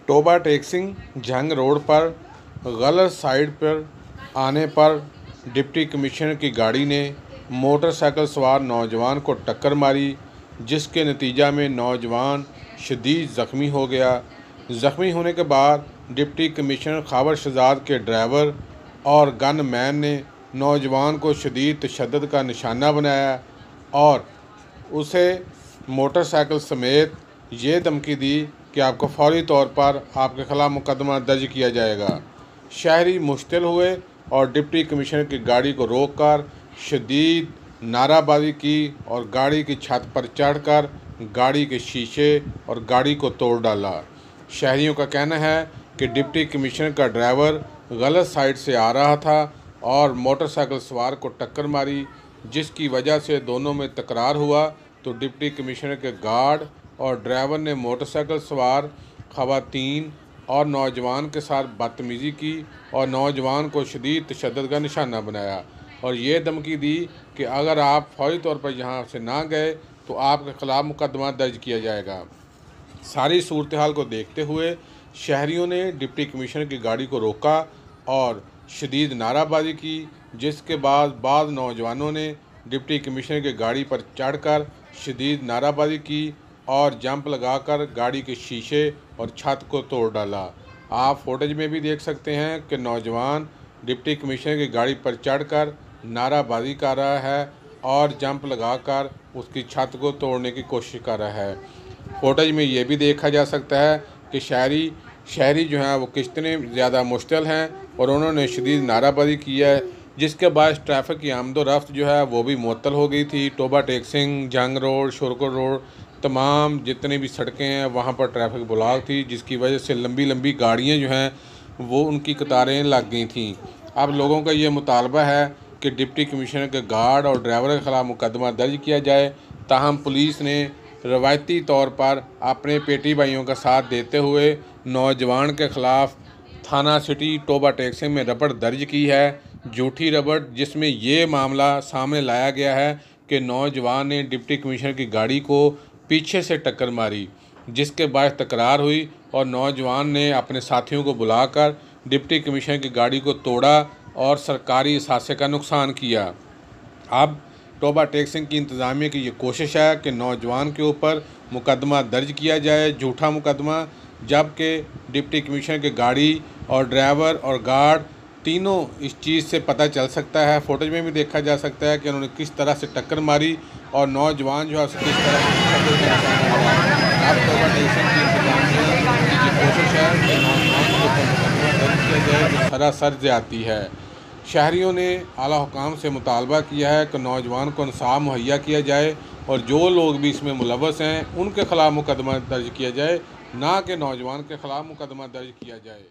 Toba टेक्सिंग जंग road पर गलत साइड पर आने पर डिप्टी कमिश्नर की गाड़ी ने मोटरसाइकिल सवार नौजवान को टक्कर मारी, जिसके नतीजा में नौजवान शदीद ज़ख्मी हो गया। ज़ख्मी होने के बाद डिप्टी कमिश्नर ख़ाबर शहजाद के ड्राइवर और गन मैन ने नौजवान को शदीद तशद्दुद का निशाना बनाया और उसे मोटरसाइकिल समेत ये धमकी दी कि आपको फौरी तौर पर आपके खिलाफ मुकदमा दर्ज किया जाएगा। शहरी मुश्तिल हुए और डिप्टी कमिश्नर की गाड़ी को रोककर शदीद नाराबाजी की और गाड़ी की छत पर चढ़कर गाड़ी के शीशे और गाड़ी को तोड़ डाला। शहरियों का कहना है कि डिप्टी कमिश्नर का ड्राइवर गलत साइड से आ रहा था और मोटरसाइकिल सवार को टक्कर मारी, जिसकी वजह से दोनों में तकरार हुआ तो डिप्टी कमिश्नर के गार्ड और ड्राइवर ने मोटरसाइकिल सवार ख़वातीन और नौजवान के साथ बदतमीज़ी की और नौजवान को शदीद तशद्दुद का निशाना बनाया और ये धमकी दी कि अगर आप फौरी तौर पर यहाँ से ना गए तो आपके ख़िलाफ़ मुकदमा दर्ज किया जाएगा। सारी सूरत हाल को देखते हुए शहरियों ने डिप्टी कमिश्नर की गाड़ी को रोका और शदीद नाराबाजी की, जिसके बाद नौजवानों ने डिप्टी कमिश्नर की गाड़ी पर चढ़कर शदीद नाराबाजी की और जंप लगाकर गाड़ी के शीशे और छत को तोड़ डाला। आप फुटेज में भी देख सकते हैं कि नौजवान डिप्टी कमिश्नर की गाड़ी पर चढ़कर नाराबाजी कर रहा है और जंप लगाकर उसकी छत को तोड़ने की कोशिश कर रहा है। फुटेज में ये भी देखा जा सकता है कि शहरी जो हैं वो कितने ज़्यादा मुश्तिल हैं और उन्होंने शदीद नाराबाजी की है, जिसके बाद ट्रैफिक की आमदोरफ्त जो है वो भी मुअत्तल हो गई थी। टोबा टेक्सिंग, जंग रोड, शुरकुर रोड, तमाम जितनी भी सड़कें हैं वहाँ पर ट्रैफिक ब्लॉक थी, जिसकी वजह से लंबी लंबी गाड़ियाँ जो हैं वो उनकी कतारें लग गई थीं। अब लोगों का ये मुतालबा है कि डिप्टी कमिश्नर के गार्ड और ड्राइवर के ख़िलाफ़ मुकदमा दर्ज किया जाए। ताहम पुलिस ने रवायती तौर पर अपने पेटी भाइयों का साथ देते हुए नौजवान के ख़िलाफ़ थाना सिटी टोबा टेक्सिंग में रपट दर्ज की है, झूठी रपट, जिसमें ये मामला सामने लाया गया है कि नौजवान ने डिप्टी कमिश्नर की गाड़ी को पीछे से टक्कर मारी, जिसके बाद तकरार हुई और नौजवान ने अपने साथियों को बुलाकर डिप्टी कमिश्नर की गाड़ी को तोड़ा और सरकारी असासे का नुकसान किया। अब टोबा टेक्सिंग की इंतज़ामिया की ये कोशिश है कि नौजवान के ऊपर मुकदमा दर्ज किया जाए, झूठा मुकदमा, जबकि डिप्टी कमिश्नर की गाड़ी और ड्राइवर और गार्ड तीनों इस चीज़ से पता चल सकता है। फुटेज में भी देखा जा सकता है कि उन्होंने किस तरह से टक्कर मारी और नौजवान जो है उसे किस तरह से अब टोबा टेक्सिंग की इंतज़ामिया की ये कोशिश है कि नौजवान के ऊपर मुकदमा दर्ज किया जाए जो सरासर ज़्यादती है। शहरियों ने आला हुकाम से मुतालबा किया है कि नौजवान को इंसाफ मुहैया किया जाए और जो लोग भी इसमें मुलव्वस हैं उनके ख़िलाफ़ मुकदमा दर्ज किया जाए, ना कि नौजवान के ख़िलाफ़ मुकदमा दर्ज किया जाए।